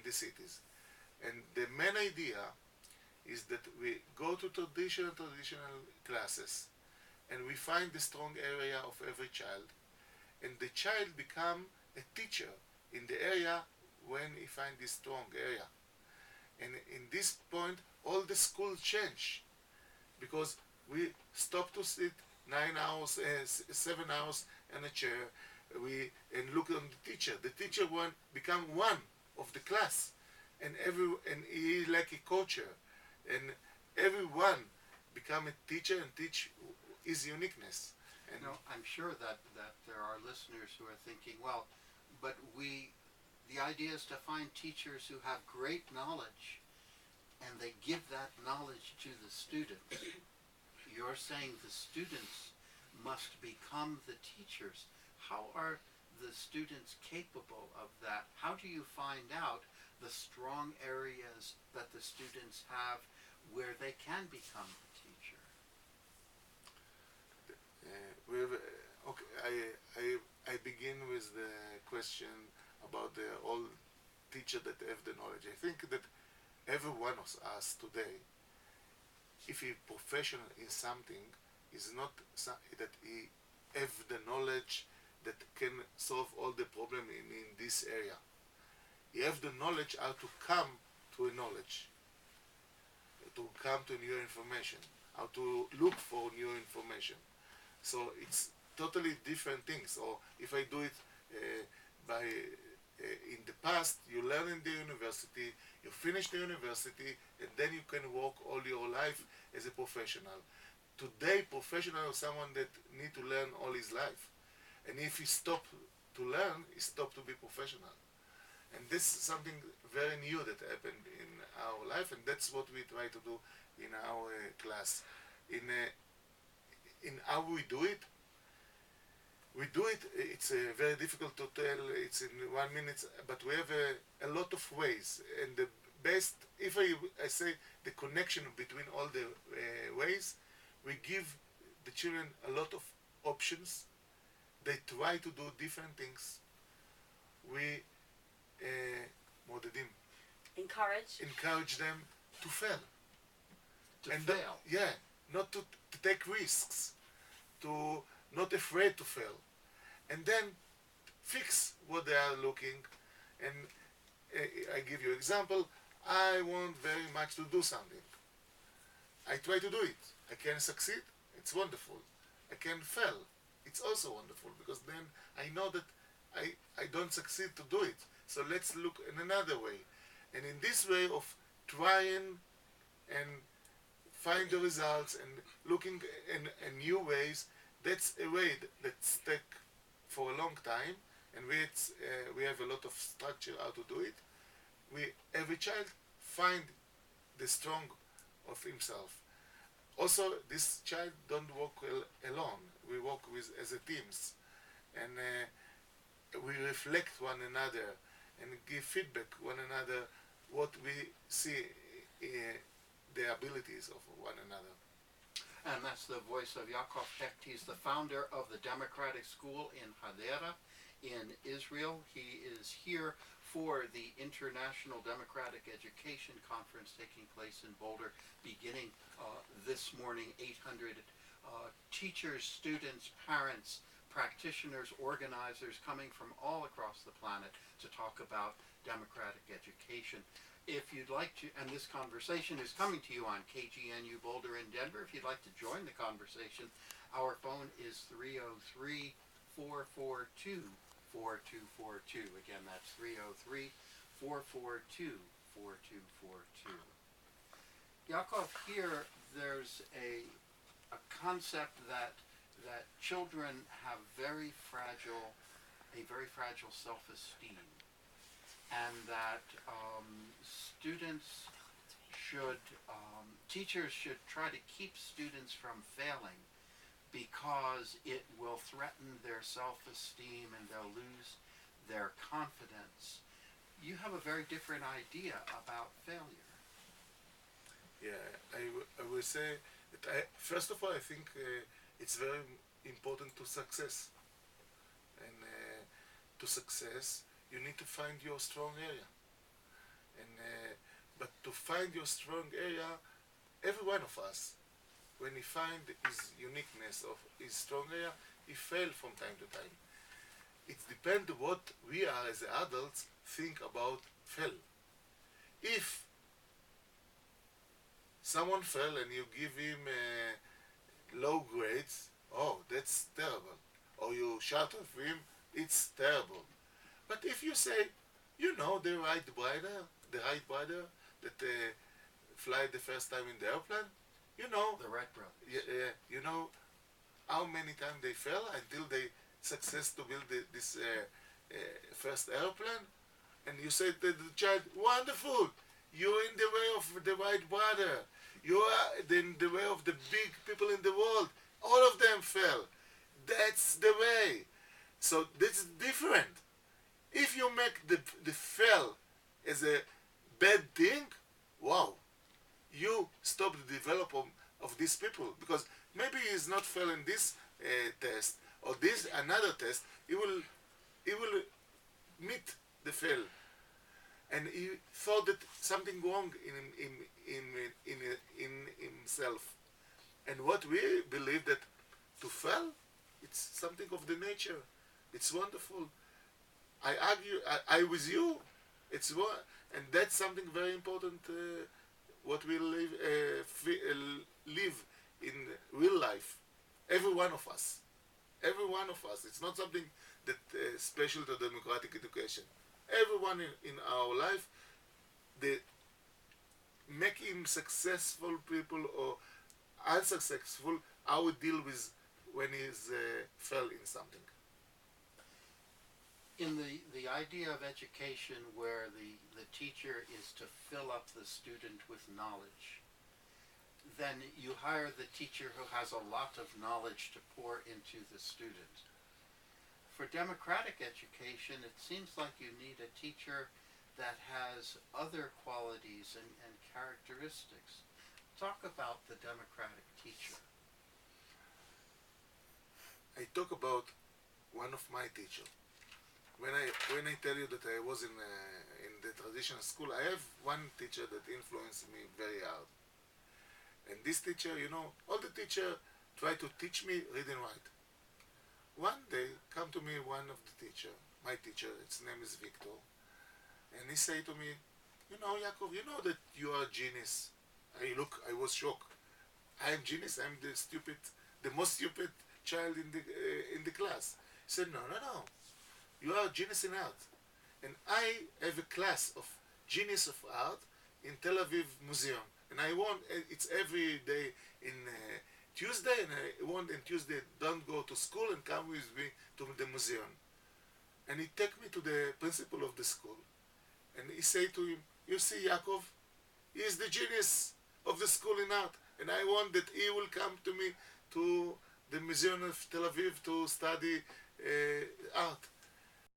the cities. And the main idea is that we go to traditional classes and we find the strong area of every child, and the child become a teacher in the area when he find this strong area. And in this point, all the schools change because we stop to sit 9 hours, 7 hours in a chair, and look on the teacher. The teacher become one of the class, and he like a coacher, and everyone become a teacher and teach his uniqueness. And I'm sure that there are listeners who are thinking, well, but the idea is to find teachers who have great knowledge and they give that knowledge to the students. You're saying the students must become the teachers. How are the students capable of that? How do you find out the strong areas that the students have where they can become the teacher? I begin with the question about the all teacher that have the knowledge. I think that every one of us today, if he professional in something, is not that he have the knowledge that can solve all the problem in this area. He have the knowledge how to come to a knowledge, to come to new information, how to look for new information. So it's totally different things. Or if I do it in the past, you learn in the university, you finish the university, and then you can work all your life as a professional. Today, professional is someone that need to learn all his life. And if he stop to learn, he stop to be professional. And this is something very new that happened in our life, and that's what we try to do in our class. In how we do it, it's very difficult to tell, it's in 1 minute, but we have a lot of ways. And the best, if I say the connection between all the ways, we give the children a lot of options. They try to do different things. We encourage them to fail. Fail? Yeah, not to take risks, to not afraid to fail, and then fix what they are looking. And I give you example. I want very much to do something. I try to do it. I can succeed. It's wonderful. I can fail. It's also wonderful, because then I know that I don't succeed to do it. So let's look in another way. And in this way of trying and find the results and looking in new ways, that's a way that's take for a long time, and we have a lot of structure how to do it. Every child find the strong of himself. Also, this child don't work alone. We work as a teams, and we reflect one another and give feedback one another what we see the abilities of one another. And that's the voice of Yaacov Hecht. He's the founder of the Democratic School in Hadera in Israel. He is here for the International Democratic Education Conference taking place in Boulder beginning this morning. 800 teachers, students, parents, practitioners, organizers coming from all across the planet to talk about democratic education. If you'd like to, and this conversation is coming to you on KGNU Boulder in Denver. If you'd like to join the conversation, our phone is 303-442-4242. Again, that's 303-442-4242. Yaacov, here there's a concept that children have a very fragile self-esteem, and that teachers should try to keep students from failing because it will threaten their self-esteem and they'll lose their confidence. You have a very different idea about failure. Yeah, I will say that first of all, I think it's very important to success. And to success, you need to find your strong area. And but to find your strong area, every one of us, when he find his uniqueness of his strong area, he fail from time to time. It depends what we are as adults think about fail. If someone fell and you give him low grades, oh, that's terrible. Or you shout at him, it's terrible. But if you say, you know, the right brother that fly the first time in the airplane, you know, The Wright brothers. you know how many times they fell until they success to build this first airplane, and you say to the child, wonderful, you're in the way of the white brother, you are in the way of the big people in the world, all of them fell, that's the way. So this is different. If you make the fell as a bad thing, wow, you stop the development of these people, because maybe he's not failing this test or this another test, he will meet the fail, and he thought that something wrong in himself. And what we believe that to fail, it's something of the nature. It's wonderful. I argue, I with you. It's one, and that's something very important. What we live in real life. Every one of us. Every one of us. It's not something that special to democratic education. Everyone in our life, they make him successful people or unsuccessful, how we deal with when he's fell in something. In the idea of education where the teacher is to fill up the student with knowledge, then you hire the teacher who has a lot of knowledge to pour into the student. For democratic education, it seems like you need a teacher that has other qualities and characteristics. Talk about the democratic teacher. I talk about one of my teachers. When I tell you that I was in the traditional school, I have one teacher that influenced me very hard. And this teacher, you know, all the teacher try to teach me read and write. One day, come to me one of the teacher, my teacher, his name is Victor, and he say to me, you know, Yaacov, you know that you are a genius. I was shocked. I am genius. I'm the most stupid child in the class. He said, no. You are a genius in art. And I have a class of genius of art in Tel Aviv Museum. And I want, it's every day in Tuesday, and I want on Tuesday don't go to school and come with me to the museum. And he take me to the principal of the school. And he say to him, you see, Yaacov, he is the genius of the school in art. And I want that he will come to me to the Museum of Tel Aviv to study art.